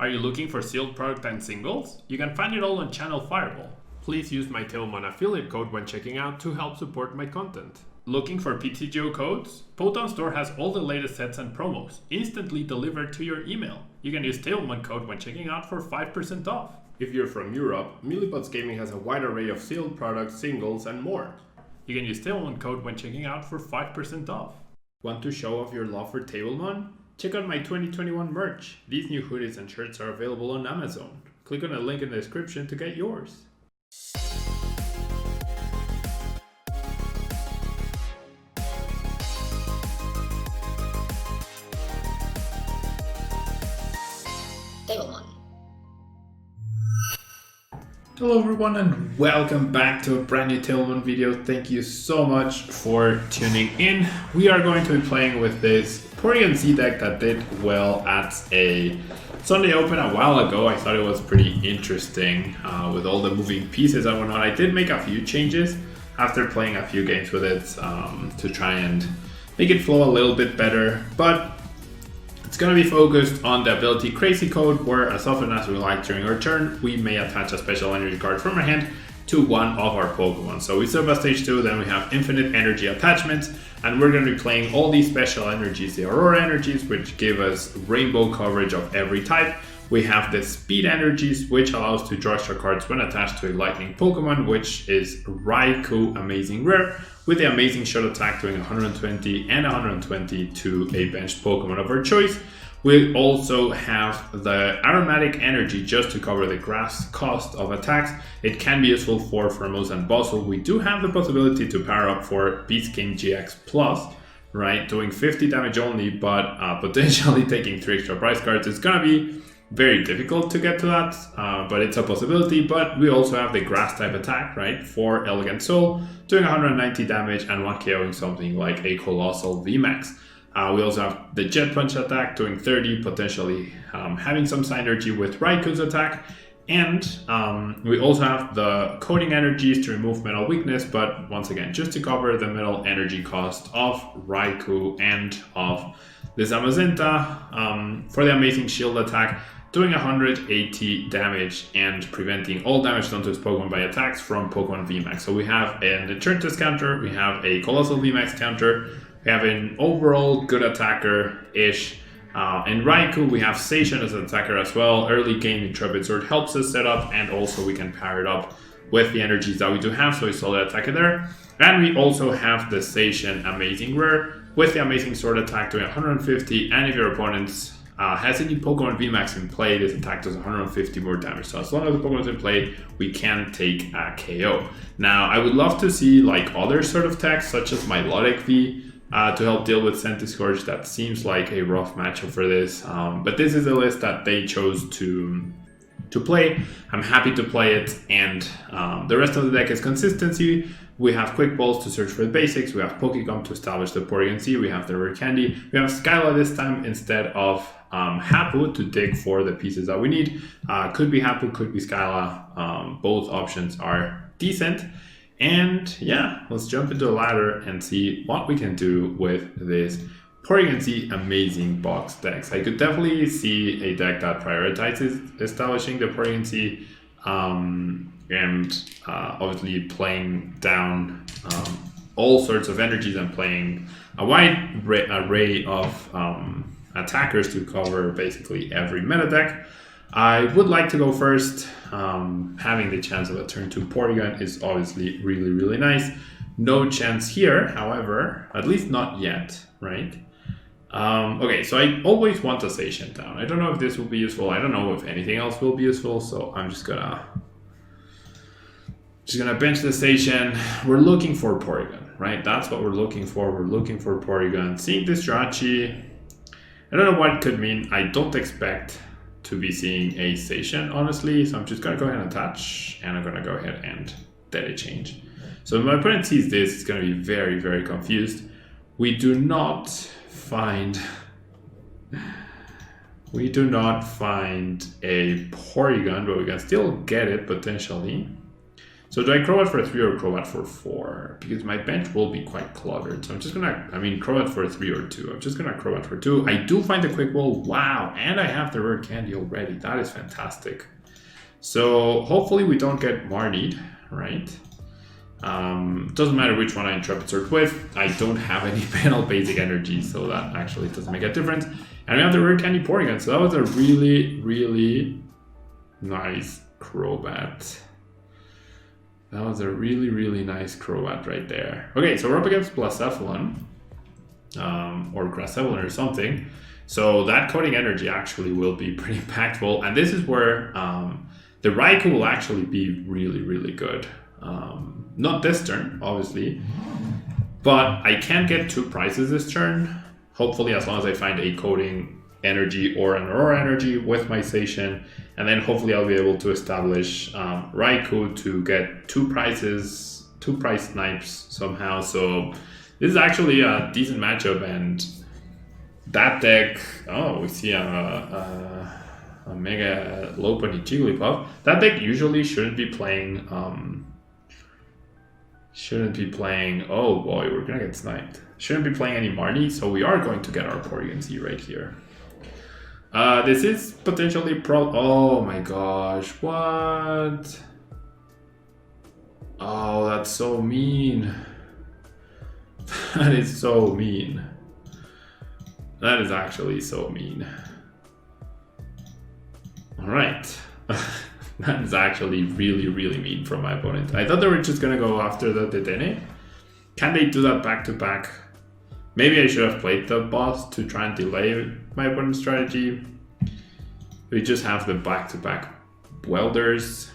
Are you looking for sealed product and singles? You can find it all on Channel Fireball. Please use my Tailmon affiliate code when checking out to help support my content. Looking for PTGO codes? Poton Store has all the latest sets and promos, instantly delivered to your email. You can use Tailmon code when checking out for 5% off. If you're from Europe, Millipots Gaming has a wide array of sealed products, singles, and more. You can use Tailmon code when checking out for 5% off. Want to show off your love for Tailmon? Check out my 2021 merch. These new hoodies and shirts are available on Amazon. Click on the link in the description to get yours. Hello everyone and welcome back to a brand new Tailmon video. Thank you so much for tuning in. We are going to be playing with this Porygon-Z deck that did well at a Sunday Open a while ago. I thought it was pretty interesting with all the moving pieces and whatnot. I did make a few changes after playing a few games with it to try and make it flow a little bit better, but it's going to be focused on the ability Crazy Code, where as often as we like during our turn, we may attach a special energy card from our hand to one of our Pokemon. So we start by stage 2, then we have infinite energy attachments, and we're going to be playing all these special energies, the Aurora energies, which give us rainbow coverage of every type. We have the speed energies, which allows to draw extra cards when attached to a lightning Pokemon, which is Raikou Amazing Rare, with the amazing shot attack doing 120 and 120 to a benched Pokemon of our choice. We also have the aromatic energy just to cover the grass cost of attacks. It can be useful for Pheromosa Buzzwole. We do have the possibility to power up for Beastking GX Plus, right? Doing 50 damage only, but potentially taking 3 extra prize cards. It's gonna be very difficult to get to that, but it's a possibility. But we also have the grass type attack, right, for Elegant Soul, doing 190 damage and 1 KOing something like a Colossal VMAX. We also have the Jet Punch attack doing 30, potentially having some synergy with Raikou's attack. And we also have the Coding energies to remove metal weakness, but once again, just to cover the metal energy cost of Raikou and of the Zamazenta for the amazing shield attack, doing 180 damage and preventing all damage done to his Pokemon by attacks from Pokemon VMAX. So we have an turn test counter, we have a Colossal VMAX counter, we have an overall good attacker-ish. In Raikou, we have Zacian as an attacker as well. Early game Intrepid Sword helps us set up, and also we can pair it up with the energies that we do have, so we solid attacker there. And we also have the Zacian Amazing Rare with the Amazing Sword attack doing 150, and if your opponent has any Pokemon VMAX in play, this attack does 150 more damage. So as long as the Pokemon is in play, we can take a KO. Now, I would love to see like other sort of techs, such as Milotic V, to help deal with Centiskorch. That seems like a rough matchup for this, but this is the list that they chose to play. I'm happy to play it, and the rest of the deck is consistency. We have Quick Balls to search for the basics, we have Pokegum to establish the Porygon-Z, we have the Rare Candy, we have Skyla this time instead of Hapu to dig for the pieces that we need. Could be Hapu, could be Skyla, both options are decent. And yeah, let's jump into the ladder and see what we can do with this Porygon-Z amazing box decks. I could definitely see a deck that prioritizes establishing the Porygon-Z and obviously playing down all sorts of energies and playing a wide array of attackers to cover basically every meta deck. I would like to go first. Having the chance of a turn 2 Porygon is obviously really, really nice. No chance here, however, at least not yet, right? Okay, so I always want a Zacian down. I don't know if this will be useful. I don't know if anything else will be useful, so I'm just gonna bench the Zacian. We're looking for Porygon, right? That's what we're looking for. We're looking for Porygon. Seeing this Jirachi, I don't know what it could mean. I don't expect to be seeing a Zacian, honestly, so I'm just gonna go ahead and attach, and I'm gonna go ahead and Dedenne change. So when my opponent sees this, it's gonna be very, very confused. We do not find a Porygon, but we can still get it potentially. So do I Crobat for 3 or Crobat for 4? Because my bench will be quite cluttered. So I'm just gonna, Crobat for 3 or 2. I'm just gonna Crobat for 2. I do find the quick wall. Wow, and I have the rare candy already. That is fantastic. So hopefully we don't get Marnied, right? Doesn't matter which one I Intrepid Surge with. I don't have any panel basic energy, so that actually doesn't make a difference. And we have the rare candy Porygon. So that was a really, really nice Crobat. That was a really, really nice Crobat right there. Okay, so we're up against Blacephalon, or Grassephalon or something. So that coding energy actually will be pretty impactful. And this is where the Raikou will actually be really, really good. Not this turn, obviously, but I can get 2 prizes this turn. Hopefully, as long as I find a coding energy or an Aurora energy with my Zacian, and then hopefully I'll be able to establish Raikou to get 2 prizes, 2 prize snipes somehow. So this is actually a decent matchup, and that deck, oh, we see a Mega Lopunny Jigglypuff. That deck usually shouldn't be playing, oh boy, we're gonna get sniped. Shouldn't be playing any Marnie, so we are going to get our Porygon-Z right here. This is potentially oh my gosh, what? Oh, that's so mean. That is so mean. That is actually so mean. Alright. That is actually really, really mean from my opponent. I thought they were just gonna go after the Dedenne. Can they do that back to back? Maybe I should have played the boss to try and delay my opponent's strategy. We just have the back-to-back welders.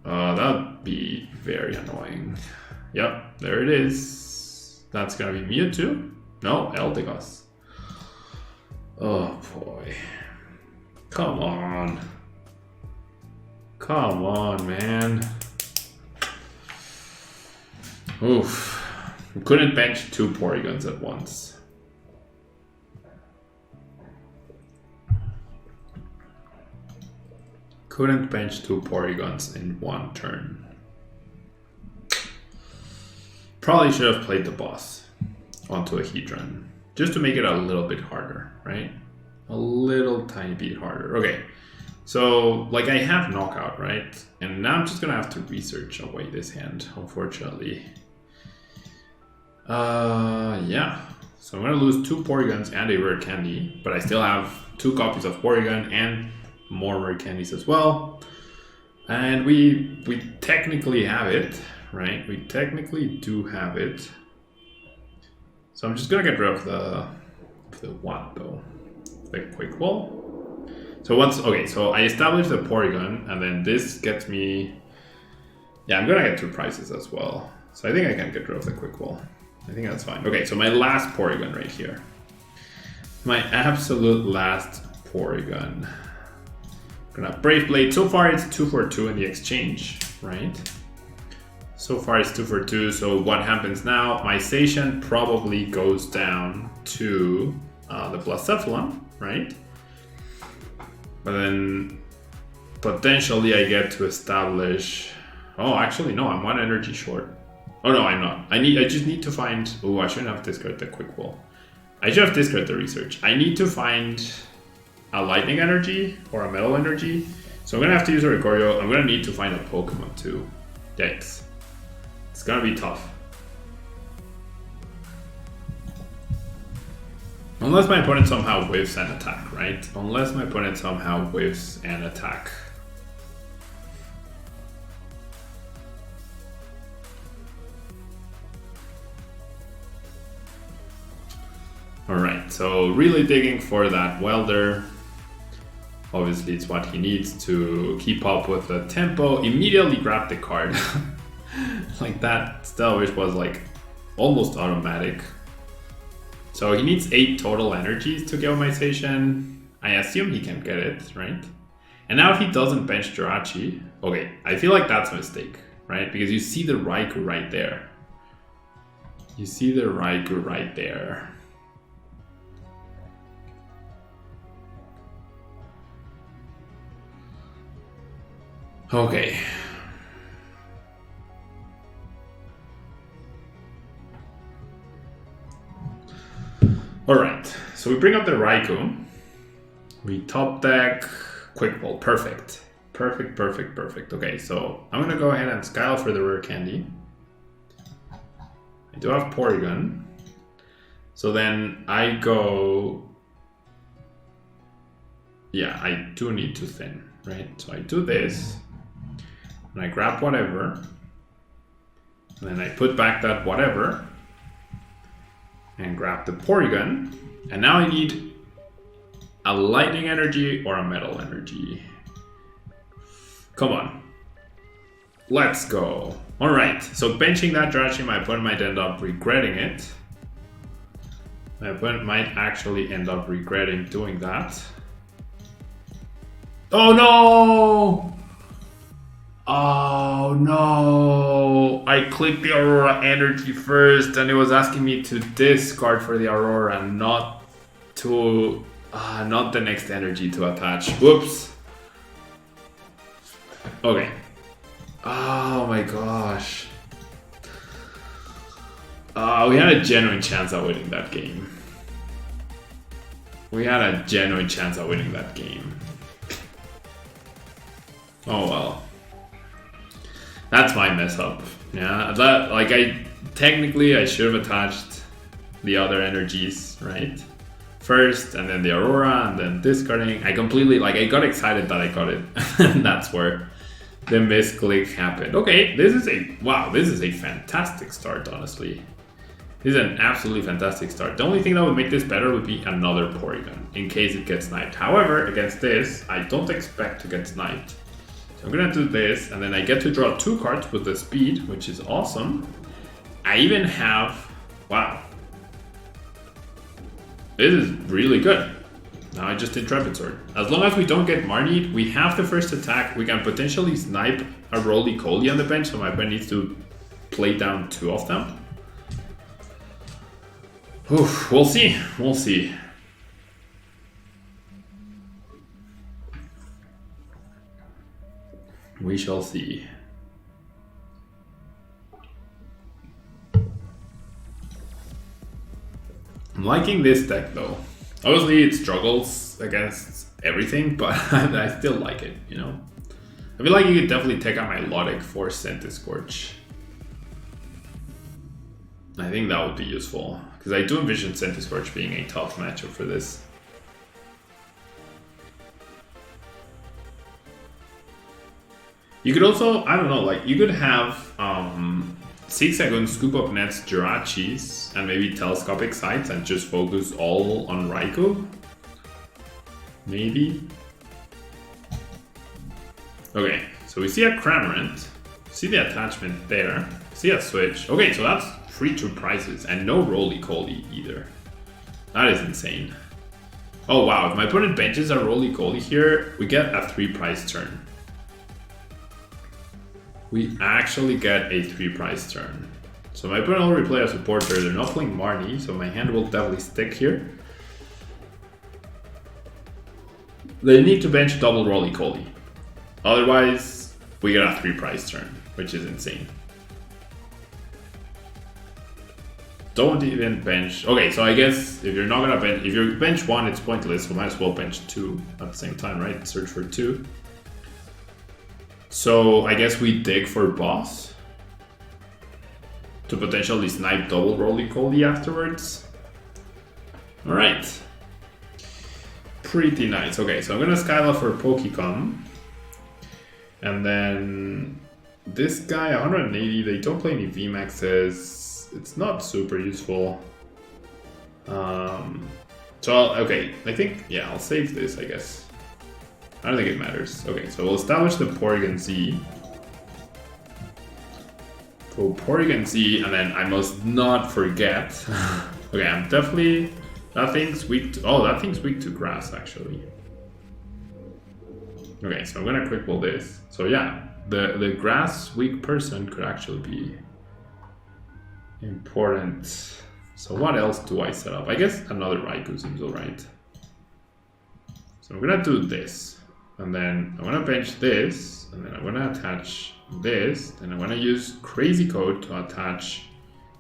That would be very annoying. Yep, there it is. That's gonna be Mewtwo. No, Eldegoss. Oh boy. Come on. Come on, man. Oof. Couldn't bench 2 Porygons at once. Couldn't bench 2 Porygons in 1 turn. Probably should have played the boss onto a Hedron, just to make it a little bit harder, right? A little tiny bit harder. Okay, so like I have knockout, right? And now I'm just gonna have to research away this hand, unfortunately. Yeah. So I'm gonna lose 2 Porygons and a rare candy, but I still have 2 copies of Porygon and more rare candies as well. And we technically have it, right? We technically do have it. So I'm just gonna get rid of the what though? The quick wall. So what's okay? So I established the Porygon, and then this gets me. Yeah, I'm gonna get 2 prizes as well. So I think I can get rid of the quick wall. I think that's fine. Okay, so my last Porygon right here. My absolute last Porygon. I'm gonna Brave Blade. So far it's 2 for 2 in the exchange, right? So far it's 2 for 2. So what happens now? My Zacian probably goes down to the Blacephalon, right? But then potentially I get to establish. Oh, actually no, I'm 1 energy short. Oh no, I'm not. I just need to find. Oh, I shouldn't have discarded the quick wall. I should have discarded the research. I need to find a lightning energy or a metal energy. So I'm gonna have to use a Oricorio. I'm gonna need to find a Pokemon too. Yikes. It's gonna be tough. Unless my opponent somehow whiffs an attack, right? Unless my opponent somehow whiffs an attack. Alright, so really digging for that welder. Obviously it's what he needs to keep up with the tempo. Immediately grab the card. Like that Stellar Wish was like almost automatic. So he needs 8 total energies to get my Zacian. I assume he can get it, right? And now if he doesn't bench Jirachi, okay, I feel like that's a mistake, right? Because you see the Raikou right there. You see the Raikou right there. Okay. Alright, so we bring up the Raikou. We top deck Quick Ball. Perfect. Perfect, perfect, perfect. Okay, so I'm gonna go ahead and scale for the rare candy. I do have Porygon. So then I go... Yeah, I do need to thin, right? So I do this, and I grab whatever, and then I put back that whatever, and grab the Porygon, and now I need a lightning energy or a metal energy. Come on. Let's go. Alright, so benching that Jirachi, my opponent might end up regretting it. My opponent might actually end up regretting doing that. Oh no! Oh no! I clicked the Aurora energy first and it was asking me to discard for the Aurora, not to... not the next energy to attach. Whoops. Okay. Oh my gosh. We had a genuine chance at winning that game. We had a genuine chance at winning that game. Oh well. That's my mess up. Yeah, that, like, technically I should have attached the other energies, right? First, and then the Aurora, and then discarding. I completely, like, I got excited that I got it. And that's where the misclick happened. Okay, this is a fantastic start, honestly. This is an absolutely fantastic start. The only thing that would make this better would be another Porygon, in case it gets sniped. However, against this, I don't expect to get sniped. So I'm gonna do this, and then I get to draw 2 cards with the speed, which is awesome. I even have... Wow. This is really good. Now I just did Intrepid Sword. As long as we don't get Marnied, we have the first attack. We can potentially snipe a Roly-Poly on the bench, so my opponent needs to play down 2 of them. Oof, we'll see. We'll see. We shall see. I'm liking this deck though. Obviously it struggles against everything, but I still like it, you know? I feel like you could definitely take out my Logic for Centiskorch. I think that would be useful, because I do envision Centiskorch being a tough matchup for this. You could also, I don't know, like, you could have Zigzagoon scoop up Nets Jirachis and maybe Telescopic Sights and just focus all on Raikou. Maybe. Okay, so we see a Cramorant, see the attachment there, see a switch. Okay, so that's free 2 prizes and no Roly-Poly either. That is insane. Oh wow, if my opponent benches a Roly-Poly here, we get a 3 prize turn. We actually get a 3 prize turn. So my opponent will replay a supporter. They're not playing Marnie, so my hand will definitely stick here. They need to bench double Roly-Poly. Otherwise, we get a 3 prize turn, which is insane. Don't even bench. Okay, so I guess if you're not gonna bench, if you bench 1, it's pointless. So might as well bench 2 at the same time, right? Search for 2. So I guess we dig for boss to potentially snipe double Roly-Poly afterwards. Alright. Pretty nice. Okay, so I'm gonna Skyla for Pokemon. And then this guy, 180, they don't play any VMAXs. It's not super useful. Okay, I think, yeah, I'll save this, I guess. I don't think it matters. Okay, so we'll establish the Porygon-Z. So Porygon-Z, and then I must not forget. Okay, I'm definitely... That thing's weak to... Oh, that thing's weak to grass, actually. Okay, so I'm gonna quick pull this. So yeah, the grass weak person could actually be important. So what else do I set up? I guess another Raikou seems alright. So I'm gonna do this. and then I want to bench this, and then I want to attach this, and I want to use Crazy Code to attach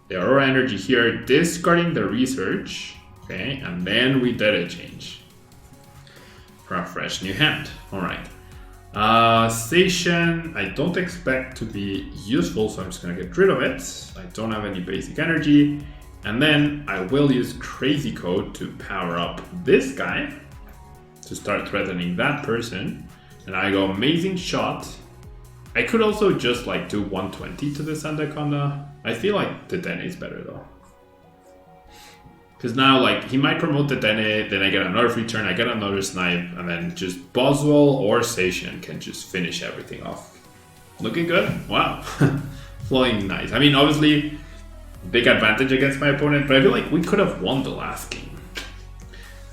the Aurora Energy here, discarding the research, okay, and then we data change for a fresh new hand. All right. Zacian, I don't expect to be useful, so I'm just gonna get rid of it. I don't have any basic energy. And then I will use Crazy Code to power up this guy to start threatening that person. And I go Amazing Shot. I could also just like do 120 to this Anaconda. I feel like Dedenne is better though. Because now, like, he might promote Dedenne, then I get another free turn, I get another snipe, and then just Buzzwole or Zacian can just finish everything off. Looking good? Wow. Flowing nice. I mean, obviously, big advantage against my opponent, but I feel like we could have won the last game.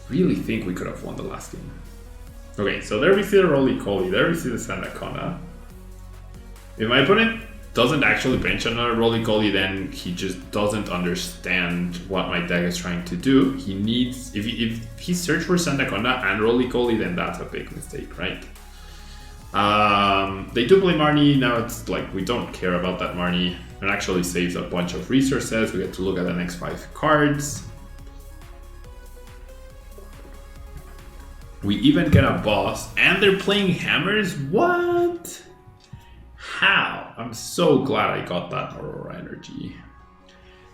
Really think we could have won the last game. Okay, so there we see the Roly-Poly, there we see the Sandaconda. If my opponent doesn't actually bench another Roly-Poly, then he just doesn't understand what my deck is trying to do. He needs, if he searched for Sandaconda and Roly-Poly, then that's a big mistake, right? They do play Marnie, now it's like we don't care about that Marnie. It actually saves a bunch of resources, we get to look at the next 5 cards. We even get a boss, and they're playing hammers? What? How? I'm so glad I got that Aurora Energy.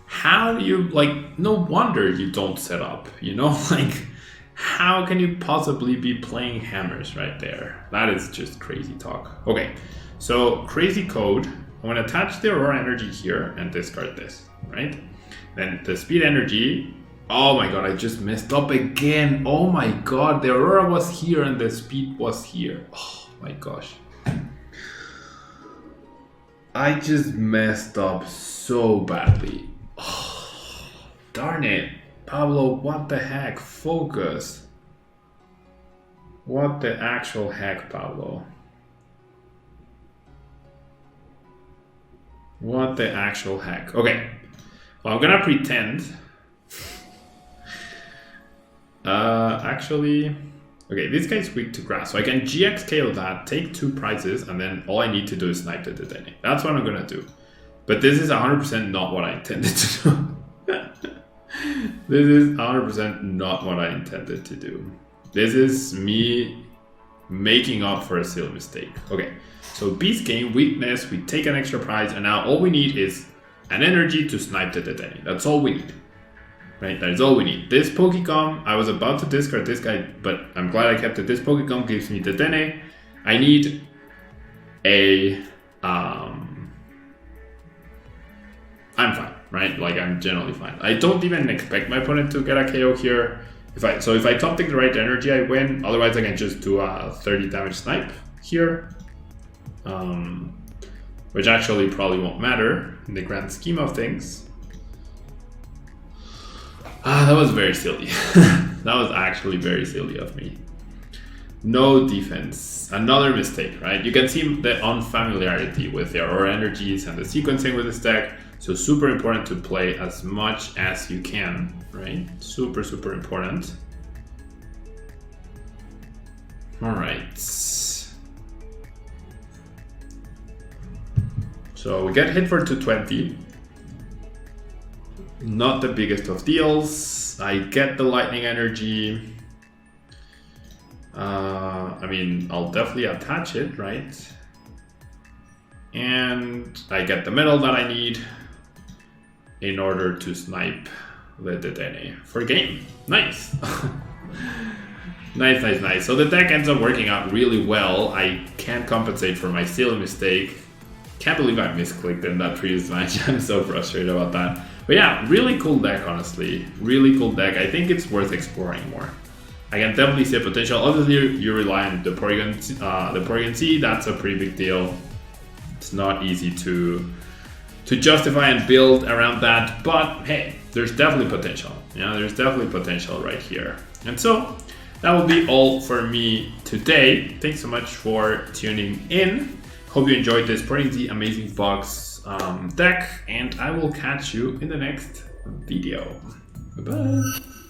How do you, like, no wonder you don't set up, you know? Like, how can you possibly be playing hammers right there? That is just crazy talk. Okay, so Crazy Code. I'm going to attach the Aurora Energy here and discard this, right? Then the Speed Energy. Oh my god, I just messed up again. Oh my god, the Aurora was here and the Speed was here. Oh my gosh. I just messed up so badly. Oh, darn it. Pablo, what the heck? Focus. What the actual heck, Pablo? What the actual heck? Okay. Well, I'm gonna pretend. Actually, okay, this guy's weak to grass, so I can GX KO that, take 2 prizes, and then all I need to do is snipe the Dedenne. That's what I'm gonna do. But this is 100% not what I intended to do. This is 100% not what I intended to do. This is me making up for a silly mistake. Okay, so Beast Game, weakness, we take an extra prize, and now all we need is an energy to snipe the Dedenne. That's all we need. Right, that is all we need. This Pokemon, I was about to discard this guy, but I'm glad I kept it. This Pokemon gives me the Dedenne. I need a, I'm fine, right? Like, I'm generally fine. I don't even expect my opponent to get a KO here. If I top deck the right energy, I win. Otherwise, I can just do a 30 damage snipe here. Which actually probably won't matter in the grand scheme of things. That was very silly. That was actually very silly of me. No defense. Another mistake, right? You can see the unfamiliarity with the Aurora Energies and the sequencing with this deck. So super important to play as much as you can, right? Super, super important. All right. So we get hit for 220. Not the biggest of deals. I get the lightning energy. I mean, I'll definitely attach it, right? And I get the metal that I need in order to snipe the Dedenne for game. Nice. Nice, nice, nice. So the deck ends up working out really well. I can't compensate for my silly mistake. Can't believe I misclicked in that previous match. I'm so frustrated about that. But yeah, really cool deck, honestly. Really cool deck. I think it's worth exploring more. I can definitely see a potential. Obviously, you rely on the Porygon-Z. That's a pretty big deal. It's not easy to justify and build around that. But hey, there's definitely potential. Yeah, there's definitely potential right here. And so that will be all for me today. Thanks so much for tuning in. Hope you enjoyed this Porygon-Z Amazing Box deck, and I will catch you in the next video. Bye-bye.